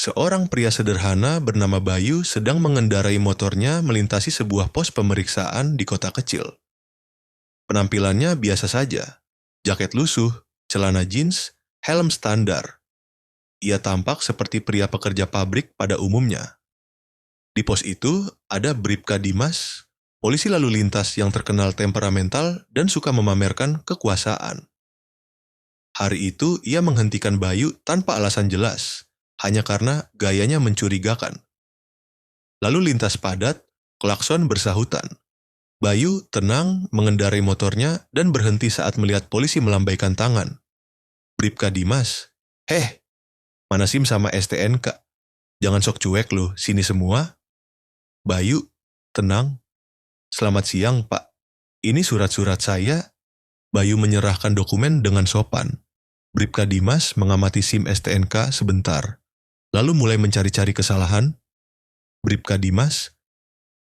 Seorang pria sederhana bernama Bayu sedang mengendarai motornya melintasi sebuah pos pemeriksaan di kota kecil. Penampilannya biasa saja, jaket lusuh, celana jeans, helm standar. Ia tampak seperti pria pekerja pabrik pada umumnya. Di pos itu ada Bribka Dimas, polisi lalu lintas yang terkenal temperamental dan suka memamerkan kekuasaan. Hari itu ia menghentikan Bayu tanpa alasan jelas, hanya karena gayanya mencurigakan. Lalu lintas padat, klakson bersahutan. Bayu tenang mengendarai motornya dan berhenti saat melihat polisi melambaikan tangan. Bribka Dimas, "Heh, mana SIM sama STNK? Jangan sok cuek lu, sini semua." Bayu, tenang. "Selamat siang, Pak. Ini surat-surat saya." Bayu menyerahkan dokumen dengan sopan. Bribka Dimas mengamati SIM STNK sebentar, lalu mulai mencari-cari kesalahan. "Bribka Dimas,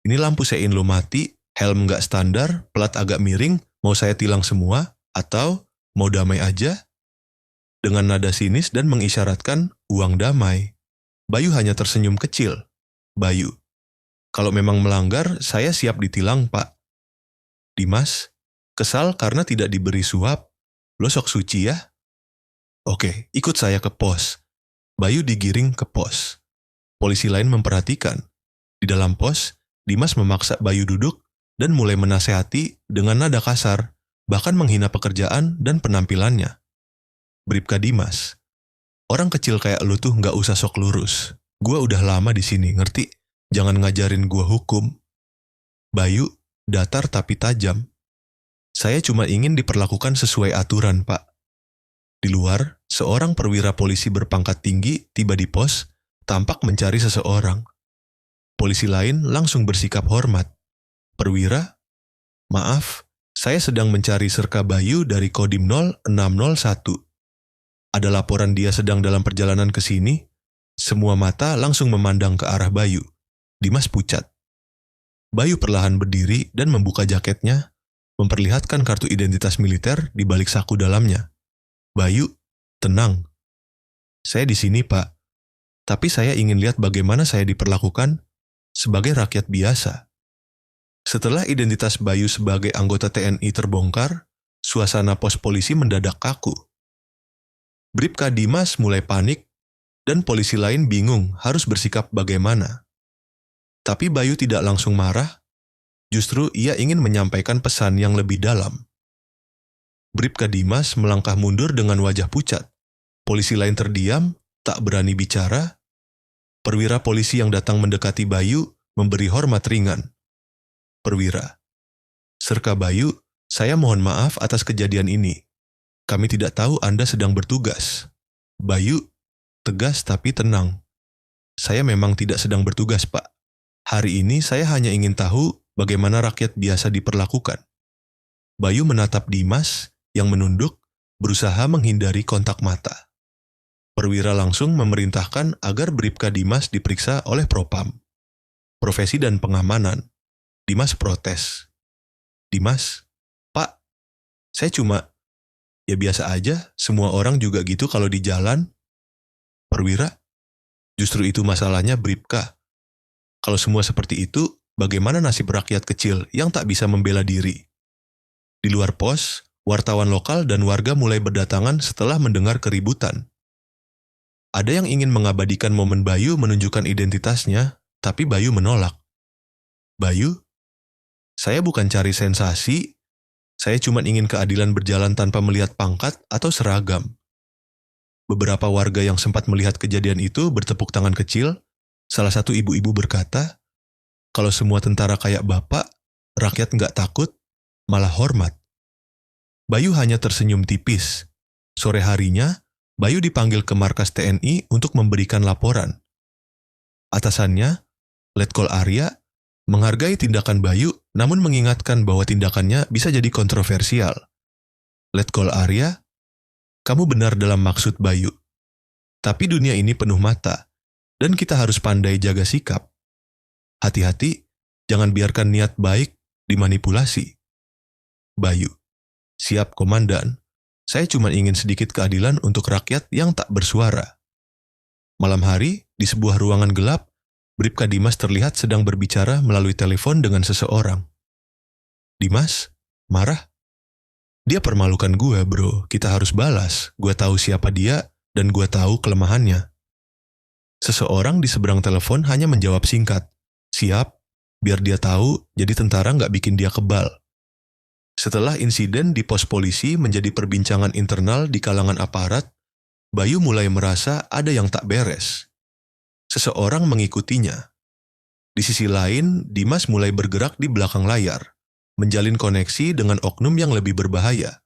ini lampu sein lo mati, helm nggak standar, plat agak miring, mau saya tilang semua, atau mau damai aja?" Dengan nada sinis dan mengisyaratkan uang damai. Bayu hanya tersenyum kecil. "Bayu, kalau memang melanggar, saya siap ditilang, Pak." "Dimas, kesal karena tidak diberi suap. Lo sok suci ya?" "Oke, ikut saya ke pos." Bayu digiring ke pos. Polisi lain memperhatikan. Di dalam pos, Dimas memaksa Bayu duduk dan mulai menasehati dengan nada kasar, bahkan menghina pekerjaan dan penampilannya. "Bribka Dimas, orang kecil kayak lu tuh nggak usah sok lurus. Gua udah lama di sini, ngerti? Jangan ngajarin gua hukum." Bayu datar tapi tajam. "Saya cuma ingin diperlakukan sesuai aturan, Pak." Di luar, seorang perwira polisi berpangkat tinggi tiba di pos, tampak mencari seseorang. Polisi lain langsung bersikap hormat. "Perwira, maaf, saya sedang mencari Serka Bayu dari Kodim 0601. Ada laporan dia sedang dalam perjalanan ke sini." Semua mata langsung memandang ke arah Bayu. Dimas pucat. Bayu perlahan berdiri dan membuka jaketnya, memperlihatkan kartu identitas militer di balik saku dalamnya. "Bayu, tenang. Saya di sini, Pak. Tapi saya ingin lihat bagaimana saya diperlakukan sebagai rakyat biasa." Setelah identitas Bayu sebagai anggota TNI terbongkar, suasana pos polisi mendadak kaku. Bribka Dimas mulai panik, dan polisi lain bingung harus bersikap bagaimana. Tapi Bayu tidak langsung marah, justru ia ingin menyampaikan pesan yang lebih dalam. Bribka Dimas melangkah mundur dengan wajah pucat. Polisi lain terdiam, tak berani bicara. Perwira polisi yang datang mendekati Bayu memberi hormat ringan. "Perwira, Serka Bayu, saya mohon maaf atas kejadian ini. Kami tidak tahu Anda sedang bertugas." Bayu, tegas tapi tenang. "Saya memang tidak sedang bertugas, Pak. Hari ini saya hanya ingin tahu bagaimana rakyat biasa diperlakukan." Bayu menatap Dimas yang menunduk, berusaha menghindari kontak mata. Perwira langsung memerintahkan agar Bribka Dimas diperiksa oleh Propam, Profesi dan Pengamanan. Dimas protes. "Dimas, Pak, saya cuma, ya biasa aja, semua orang juga gitu kalau di jalan." "Perwira, justru itu masalahnya Bribka. Kalau semua seperti itu, bagaimana nasib rakyat kecil yang tak bisa membela diri?" Di luar pos, wartawan lokal dan warga mulai berdatangan setelah mendengar keributan. Ada yang ingin mengabadikan momen Bayu menunjukkan identitasnya, tapi Bayu menolak. "Bayu, saya bukan cari sensasi, saya cuma ingin keadilan berjalan tanpa melihat pangkat atau seragam." Beberapa warga yang sempat melihat kejadian itu bertepuk tangan kecil. Salah satu ibu-ibu berkata, "Kalau semua tentara kayak bapak, rakyat nggak takut, malah hormat." Bayu hanya tersenyum tipis. Sore harinya, Bayu dipanggil ke markas TNI untuk memberikan laporan. Atasannya, Letkol Arya, menghargai tindakan Bayu namun mengingatkan bahwa tindakannya bisa jadi kontroversial. "Letkol Arya, kamu benar dalam maksud Bayu. Tapi dunia ini penuh mata, dan kita harus pandai jaga sikap. Hati-hati, jangan biarkan niat baik dimanipulasi." Bayu, "Siap, Komandan. Saya cuma ingin sedikit keadilan untuk rakyat yang tak bersuara." Malam hari, di sebuah ruangan gelap, Bribka Dimas terlihat sedang berbicara melalui telepon dengan seseorang. Dimas, marah? Dia permalukan gue, bro. Kita harus balas. Gue tahu siapa dia, dan gue tahu kelemahannya. Seseorang di seberang telepon hanya menjawab singkat. Siap, biar dia tahu, jadi tentara nggak bikin dia kebal. Setelah insiden di pos polisi menjadi perbincangan internal di kalangan aparat, Bayu mulai merasa ada yang tak beres. Seseorang mengikutinya. Di sisi lain, Dimas mulai bergerak di belakang layar, menjalin koneksi dengan oknum yang lebih berbahaya.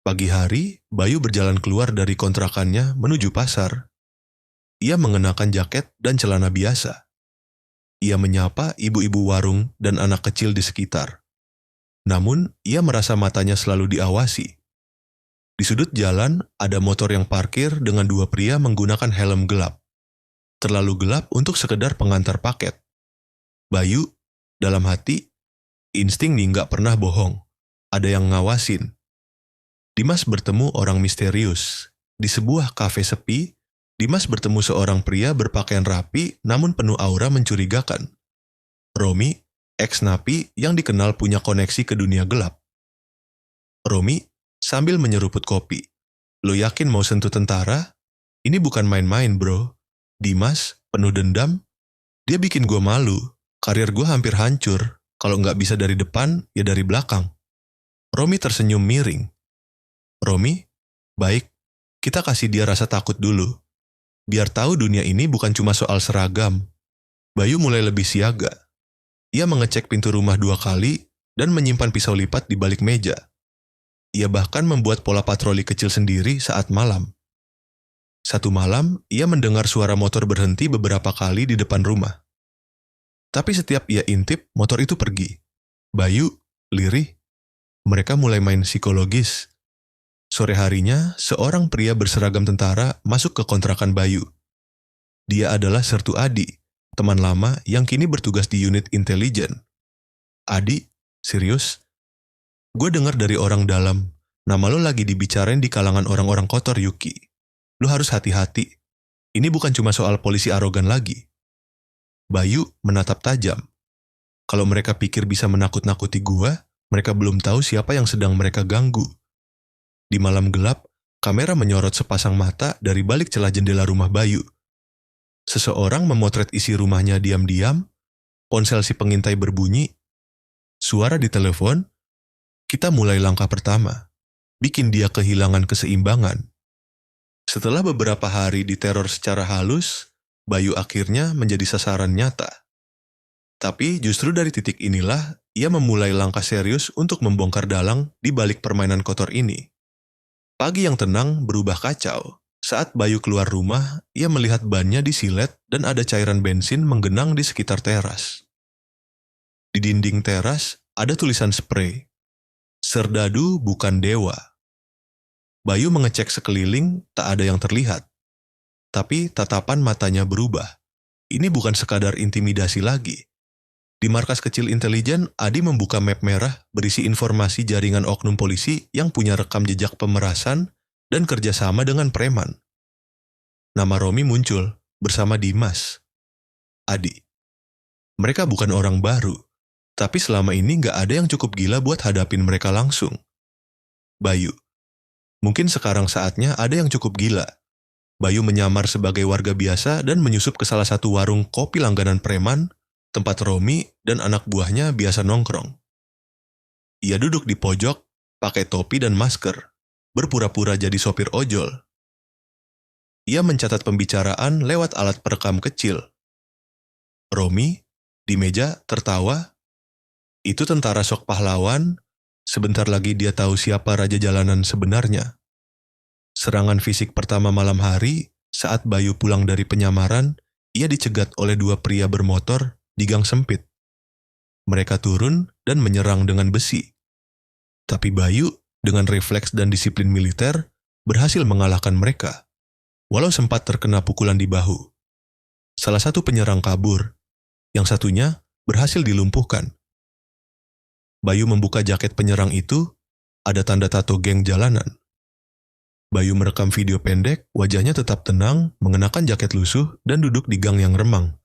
Pagi hari, Bayu berjalan keluar dari kontrakannya menuju pasar. Ia mengenakan jaket dan celana biasa. Ia menyapa ibu-ibu warung dan anak kecil di sekitar. Namun, ia merasa matanya selalu diawasi. Di sudut jalan, ada motor yang parkir dengan dua pria menggunakan helm gelap. Terlalu gelap untuk sekedar pengantar paket. Bayu, dalam hati, insting nih nggak pernah bohong. Ada yang ngawasin. Dimas bertemu orang misterius. Di sebuah kafe sepi, Dimas bertemu seorang pria berpakaian rapi namun penuh aura mencurigakan. Romi, ex-napi yang dikenal punya koneksi ke dunia gelap. Romi sambil menyeruput kopi. Lo yakin mau sentuh tentara? Ini bukan main-main, bro. Dimas, penuh dendam. Dia bikin gue malu. Karir gue hampir hancur. Kalau nggak bisa dari depan, ya dari belakang. Romi tersenyum miring. Romi, baik, kita kasih dia rasa takut dulu. Biar tahu dunia ini bukan cuma soal seragam. Bayu mulai lebih siaga. Ia mengecek pintu rumah 2 kali dan menyimpan pisau lipat di balik meja. Ia bahkan membuat pola patroli kecil sendiri saat malam. Satu malam, ia mendengar suara motor berhenti beberapa kali di depan rumah. Tapi setiap ia intip, motor itu pergi. Bayu, lirih. Mereka mulai main psikologis. Sore harinya, seorang pria berseragam tentara masuk ke kontrakan Bayu. Dia adalah Sertu Adi, teman lama yang kini bertugas di unit intelijen. Adi, serius? Gue dengar dari orang dalam, nama lo lagi dibicarain di kalangan orang-orang kotor, Yuki. Lo harus hati-hati. Ini bukan cuma soal polisi arogan lagi. Bayu menatap tajam. Kalau mereka pikir bisa menakut-nakuti gue, mereka belum tahu siapa yang sedang mereka ganggu. Di malam gelap, kamera menyorot sepasang mata dari balik celah jendela rumah Bayu. Seseorang memotret isi rumahnya diam-diam, ponsel si pengintai berbunyi, suara di telepon, kita mulai langkah pertama, bikin dia kehilangan keseimbangan. Setelah beberapa hari diteror secara halus, Bayu akhirnya menjadi sasaran nyata. Tapi justru dari titik inilah, ia memulai langkah serius untuk membongkar dalang di balik permainan kotor ini. Pagi yang tenang berubah kacau. Saat Bayu keluar rumah, ia melihat bannya disilet dan ada cairan bensin menggenang di sekitar teras. Di dinding teras ada tulisan spray. Serdadu bukan dewa. Bayu mengecek sekeliling, tak ada yang terlihat. Tapi tatapan matanya berubah. Ini bukan sekadar intimidasi lagi. Di markas kecil intelijen, Adi membuka map merah berisi informasi jaringan oknum polisi yang punya rekam jejak pemerasan dan kerjasama dengan preman. Nama Romi muncul bersama Dimas. Adi. Mereka bukan orang baru, tapi selama ini nggak ada yang cukup gila buat hadapin mereka langsung. Bayu. Mungkin sekarang saatnya ada yang cukup gila. Bayu menyamar sebagai warga biasa dan menyusup ke salah satu warung kopi langganan preman, tempat Romi dan anak buahnya biasa nongkrong. Ia duduk di pojok, pakai topi dan masker, berpura-pura jadi sopir ojol. Ia mencatat pembicaraan lewat alat perekam kecil. Romi, di meja, tertawa. Itu tentara sok pahlawan, sebentar lagi dia tahu siapa raja jalanan sebenarnya. Serangan fisik pertama malam hari, saat Bayu pulang dari penyamaran, ia dicegat oleh 2 pria bermotor di gang sempit. Mereka turun dan menyerang dengan besi. Tapi Bayu, dengan refleks dan disiplin militer, berhasil mengalahkan mereka, walau sempat terkena pukulan di bahu. Salah satu penyerang kabur, yang satunya berhasil dilumpuhkan. Bayu membuka jaket penyerang itu, ada tanda tato geng jalanan. Bayu merekam video pendek, wajahnya tetap tenang, mengenakan jaket lusuh, dan duduk di gang yang remang.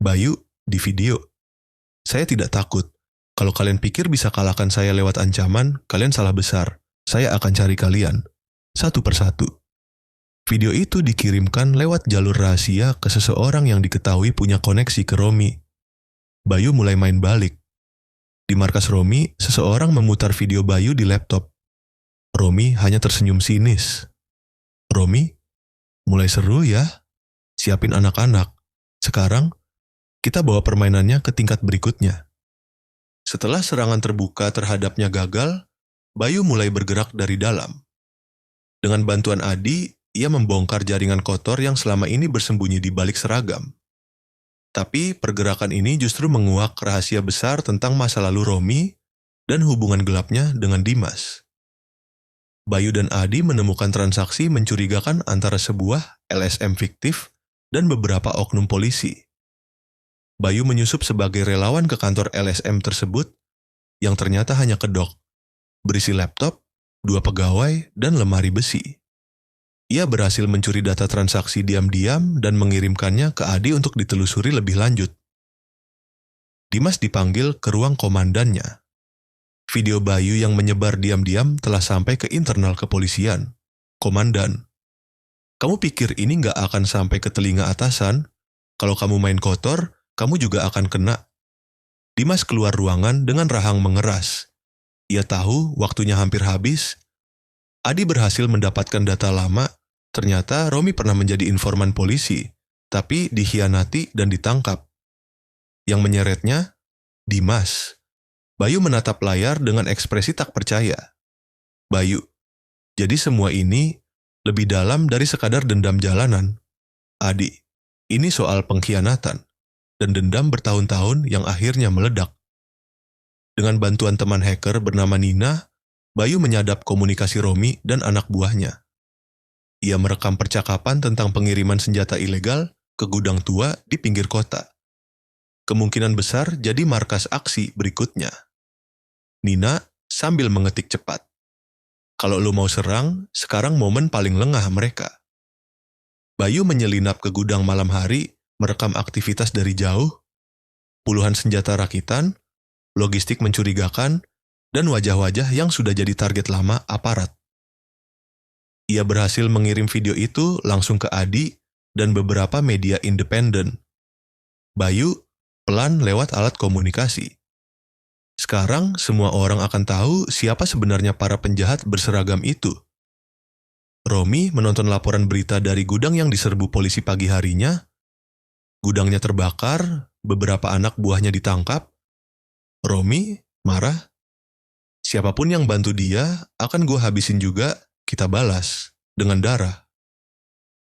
Bayu, di video. Saya tidak takut. Kalau kalian pikir bisa kalahkan saya lewat ancaman, kalian salah besar. Saya akan cari kalian. Satu persatu. Video itu dikirimkan lewat jalur rahasia ke seseorang yang diketahui punya koneksi ke Romi. Bayu mulai main balik. Di markas Romi, seseorang memutar video Bayu di laptop. Romi hanya tersenyum sinis. Romi, mulai seru ya? Siapin anak-anak. Sekarang, kita bawa permainannya ke tingkat berikutnya. Setelah serangan terbuka terhadapnya gagal, Bayu mulai bergerak dari dalam. Dengan bantuan Adi, ia membongkar jaringan kotor yang selama ini bersembunyi di balik seragam. Tapi pergerakan ini justru menguak rahasia besar tentang masa lalu Romi dan hubungan gelapnya dengan Dimas. Bayu dan Adi menemukan transaksi mencurigakan antara sebuah LSM fiktif dan beberapa oknum polisi. Bayu menyusup sebagai relawan ke kantor LSM tersebut yang ternyata hanya kedok, berisi laptop, 2 pegawai, dan lemari besi. Ia berhasil mencuri data transaksi diam-diam dan mengirimkannya ke Adi untuk ditelusuri lebih lanjut. Dimas dipanggil ke ruang komandannya. Video Bayu yang menyebar diam-diam telah sampai ke internal kepolisian. Komandan, kamu pikir ini nggak akan sampai ke telinga atasan? Kalau kamu main kotor, kamu juga akan kena. Dimas keluar ruangan dengan rahang mengeras. Ia tahu waktunya hampir habis. Adi berhasil mendapatkan data lama. Ternyata Romi pernah menjadi informan polisi, tapi dikhianati dan ditangkap. Yang menyeretnya, Dimas. Bayu menatap layar dengan ekspresi tak percaya. Bayu, jadi semua ini lebih dalam dari sekadar dendam jalanan. Adi, ini soal pengkhianatan dan dendam bertahun-tahun yang akhirnya meledak. Dengan bantuan teman hacker bernama Nina, Bayu menyadap komunikasi Romi dan anak buahnya. Ia merekam percakapan tentang pengiriman senjata ilegal ke gudang tua di pinggir kota. Kemungkinan besar jadi markas aksi berikutnya. Nina sambil mengetik cepat. Kalau lo mau serang, sekarang momen paling lengah mereka. Bayu menyelinap ke gudang malam hari, merekam aktivitas dari jauh, puluhan senjata rakitan, logistik mencurigakan, dan wajah-wajah yang sudah jadi target lama aparat. Ia berhasil mengirim video itu langsung ke Adi dan beberapa media independen. Bayu pelan lewat alat komunikasi. Sekarang semua orang akan tahu siapa sebenarnya para penjahat berseragam itu. Romi menonton laporan berita dari gudang yang diserbu polisi pagi harinya. Gudangnya terbakar, beberapa anak buahnya ditangkap. Romi marah. Siapapun yang bantu dia akan gue habisin juga, kita balas dengan darah.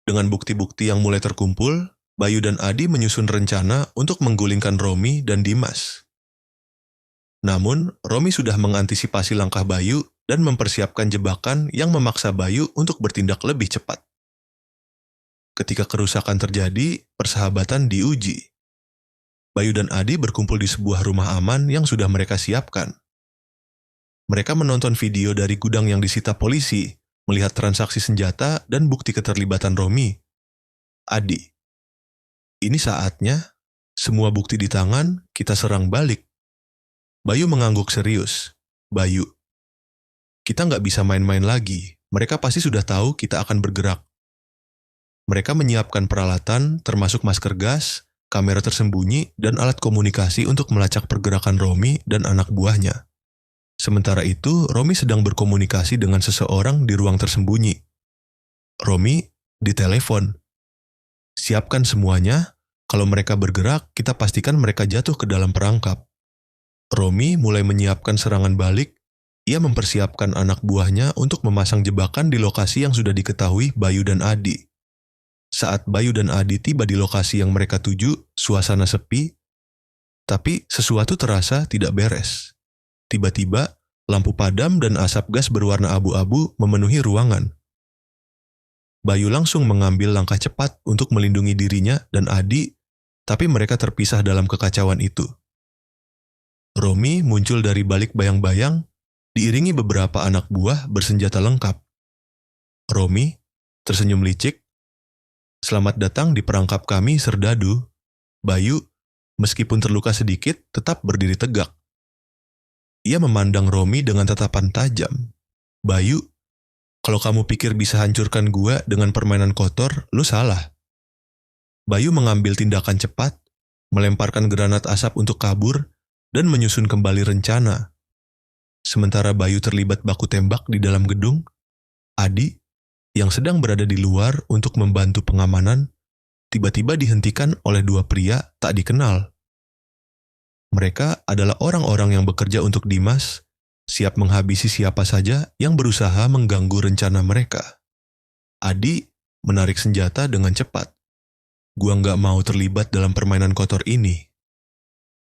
Dengan bukti-bukti yang mulai terkumpul, Bayu dan Adi menyusun rencana untuk menggulingkan Romi dan Dimas. Namun, Romi sudah mengantisipasi langkah Bayu dan mempersiapkan jebakan yang memaksa Bayu untuk bertindak lebih cepat. Ketika kerusakan terjadi, persahabatan diuji. Bayu dan Adi berkumpul di sebuah rumah aman yang sudah mereka siapkan. Mereka menonton video dari gudang yang disita polisi, melihat transaksi senjata dan bukti keterlibatan Romi. Adi, ini saatnya, semua bukti di tangan, kita serang balik. Bayu mengangguk serius. Bayu, kita nggak bisa main-main lagi. Mereka pasti sudah tahu kita akan bergerak. Mereka menyiapkan peralatan, termasuk masker gas, kamera tersembunyi, dan alat komunikasi untuk melacak pergerakan Romi dan anak buahnya. Sementara itu, Romi sedang berkomunikasi dengan seseorang di ruang tersembunyi. Romi ditelepon. Siapkan semuanya, kalau mereka bergerak, kita pastikan mereka jatuh ke dalam perangkap. Romi mulai menyiapkan serangan balik. Ia mempersiapkan anak buahnya untuk memasang jebakan di lokasi yang sudah diketahui Bayu dan Adi. Saat Bayu dan Adi tiba di lokasi yang mereka tuju, suasana sepi, tapi sesuatu terasa tidak beres. Tiba-tiba, lampu padam dan asap gas berwarna abu-abu memenuhi ruangan. Bayu langsung mengambil langkah cepat untuk melindungi dirinya dan Adi, tapi mereka terpisah dalam kekacauan itu. Romi muncul dari balik bayang-bayang, diiringi beberapa anak buah bersenjata lengkap. Romi tersenyum licik. Selamat datang di perangkap kami, Serdadu. Bayu, meskipun terluka sedikit, tetap berdiri tegak. Ia memandang Romi dengan tatapan tajam. Bayu, kalau kamu pikir bisa hancurkan gua dengan permainan kotor, lu salah. Bayu mengambil tindakan cepat, melemparkan granat asap untuk kabur, dan menyusun kembali rencana. Sementara Bayu terlibat baku tembak di dalam gedung, Adi, yang sedang berada di luar untuk membantu pengamanan, tiba-tiba dihentikan oleh dua pria tak dikenal. Mereka adalah orang-orang yang bekerja untuk Dimas, siap menghabisi siapa saja yang berusaha mengganggu rencana mereka. Adi menarik senjata dengan cepat. Gua nggak mau terlibat dalam permainan kotor ini.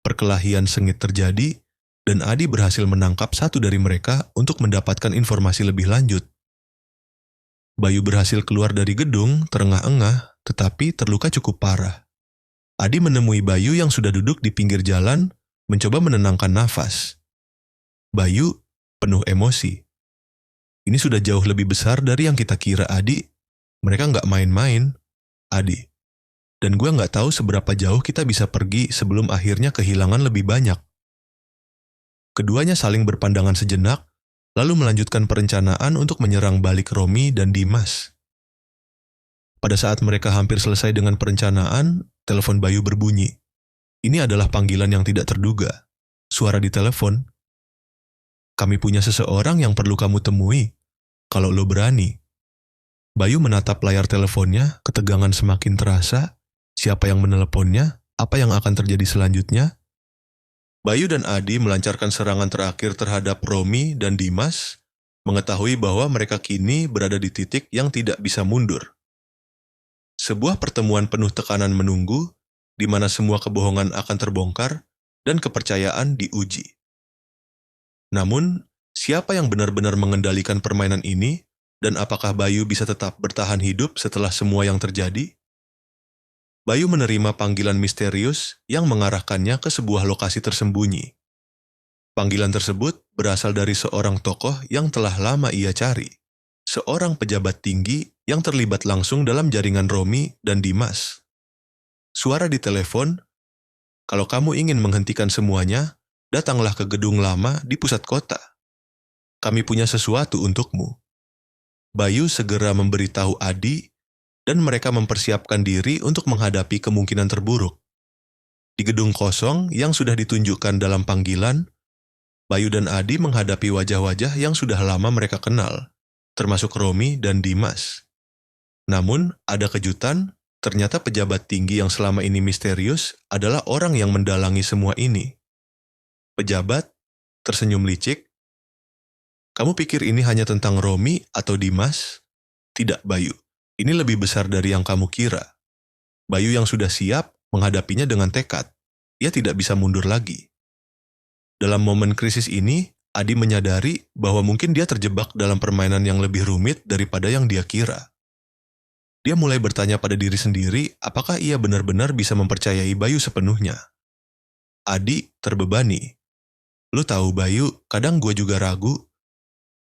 Perkelahian sengit terjadi, dan Adi berhasil menangkap satu dari mereka untuk mendapatkan informasi lebih lanjut. Bayu berhasil keluar dari gedung, terengah-engah, tetapi terluka cukup parah. Adi menemui Bayu yang sudah duduk di pinggir jalan, mencoba menenangkan nafas. Bayu penuh emosi. Ini sudah jauh lebih besar dari yang kita kira, Adi. Mereka nggak main-main, Adi. Dan gue nggak tahu seberapa jauh kita bisa pergi sebelum akhirnya kehilangan lebih banyak. Keduanya saling berpandangan sejenak, lalu melanjutkan perencanaan untuk menyerang balik Romi dan Dimas. Pada saat mereka hampir selesai dengan perencanaan, telepon Bayu berbunyi. Ini adalah panggilan yang tidak terduga. Suara di telepon. Kami punya seseorang yang perlu kamu temui, kalau lo berani. Bayu menatap layar teleponnya, ketegangan semakin terasa. Siapa yang meneleponnya? Apa yang akan terjadi selanjutnya? Bayu dan Adi melancarkan serangan terakhir terhadap Romi dan Dimas, mengetahui bahwa mereka kini berada di titik yang tidak bisa mundur. Sebuah pertemuan penuh tekanan menunggu, di mana semua kebohongan akan terbongkar dan kepercayaan diuji. Namun, siapa yang benar-benar mengendalikan permainan ini, dan apakah Bayu bisa tetap bertahan hidup setelah semua yang terjadi? Bayu menerima panggilan misterius yang mengarahkannya ke sebuah lokasi tersembunyi. Panggilan tersebut berasal dari seorang tokoh yang telah lama ia cari, seorang pejabat tinggi yang terlibat langsung dalam jaringan Romi dan Dimas. Suara di telepon, kalau kamu ingin menghentikan semuanya, datanglah ke gedung lama di pusat kota. Kami punya sesuatu untukmu. Bayu segera memberitahu Adi, dan mereka mempersiapkan diri untuk menghadapi kemungkinan terburuk. Di gedung kosong yang sudah ditunjukkan dalam panggilan, Bayu dan Adi menghadapi wajah-wajah yang sudah lama mereka kenal, termasuk Romi dan Dimas. Namun, ada kejutan, ternyata pejabat tinggi yang selama ini misterius adalah orang yang mendalangi semua ini. Pejabat tersenyum licik. Kamu pikir ini hanya tentang Romi atau Dimas? Tidak, Bayu. Ini lebih besar dari yang kamu kira. Bayu yang sudah siap menghadapinya dengan tekad. Ia tidak bisa mundur lagi. Dalam momen krisis ini, Adi menyadari bahwa mungkin dia terjebak dalam permainan yang lebih rumit daripada yang dia kira. Dia mulai bertanya pada diri sendiri apakah ia benar-benar bisa mempercayai Bayu sepenuhnya. Adi terbebani. Lu tahu Bayu, kadang gue juga ragu.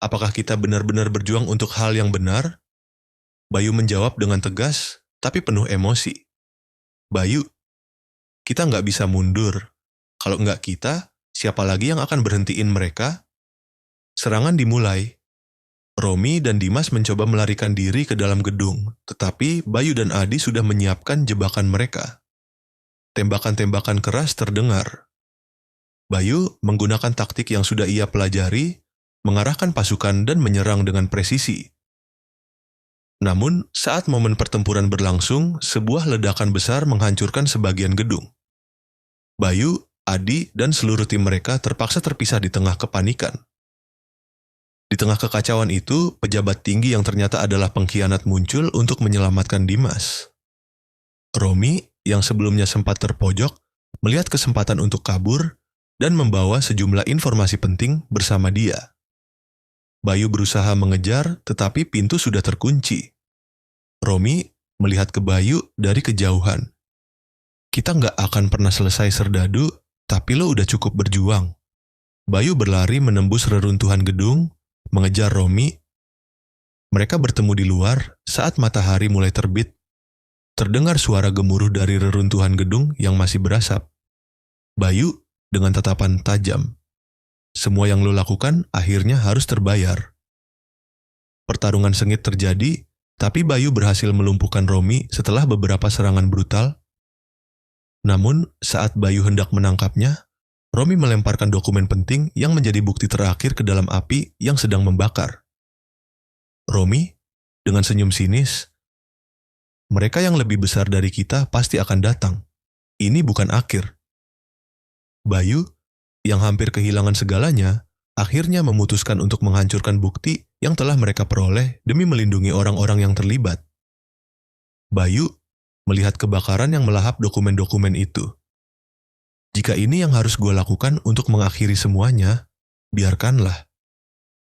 Apakah kita benar-benar berjuang untuk hal yang benar? Bayu menjawab dengan tegas, tapi penuh emosi. Bayu, kita nggak bisa mundur. Kalau nggak kita, siapa lagi yang akan berhentiin mereka? Serangan dimulai. Romi dan Dimas mencoba melarikan diri ke dalam gedung, tetapi Bayu dan Adi sudah menyiapkan jebakan mereka. Tembakan-tembakan keras terdengar. Bayu menggunakan taktik yang sudah ia pelajari, mengarahkan pasukan dan menyerang dengan presisi. Namun, saat momen pertempuran berlangsung, sebuah ledakan besar menghancurkan sebagian gedung. Bayu, Adi, dan seluruh tim mereka terpaksa terpisah di tengah kepanikan. Di tengah kekacauan itu, pejabat tinggi yang ternyata adalah pengkhianat muncul untuk menyelamatkan Dimas. Romi, yang sebelumnya sempat terpojok, melihat kesempatan untuk kabur dan membawa sejumlah informasi penting bersama dia. Bayu berusaha mengejar, tetapi pintu sudah terkunci. Romi melihat ke Bayu dari kejauhan. Kita nggak akan pernah selesai, Serdadu, tapi lo udah cukup berjuang. Bayu berlari menembus reruntuhan gedung, mengejar Romi. Mereka bertemu di luar saat matahari mulai terbit. Terdengar suara gemuruh dari reruntuhan gedung yang masih berasap. Bayu dengan tatapan tajam. Semua yang lo lakukan akhirnya harus terbayar. Pertarungan sengit terjadi, tapi Bayu berhasil melumpuhkan Romi setelah beberapa serangan brutal. Namun, saat Bayu hendak menangkapnya, Romi melemparkan dokumen penting yang menjadi bukti terakhir ke dalam api yang sedang membakar. Romi, dengan senyum sinis, "Mereka yang lebih besar dari kita pasti akan datang. Ini bukan akhir." Bayu, yang hampir kehilangan segalanya, akhirnya memutuskan untuk menghancurkan bukti yang telah mereka peroleh demi melindungi orang-orang yang terlibat. Bayu melihat kebakaran yang melahap dokumen-dokumen itu. Jika ini yang harus gue lakukan untuk mengakhiri semuanya, biarkanlah.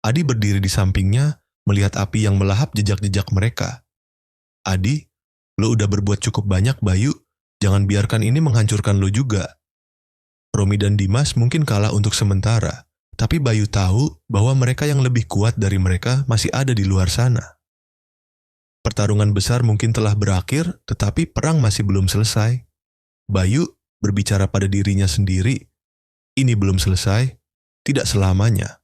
Adi berdiri di sampingnya, melihat api yang melahap jejak-jejak mereka. "Adi, lo udah berbuat cukup banyak, Bayu. Jangan biarkan ini menghancurkan lo juga." Romi dan Dimas mungkin kalah untuk sementara, tapi Bayu tahu bahwa mereka yang lebih kuat dari mereka masih ada di luar sana. Pertarungan besar mungkin telah berakhir, tetapi perang masih belum selesai. Bayu berbicara pada dirinya sendiri, "Ini belum selesai, tidak selamanya."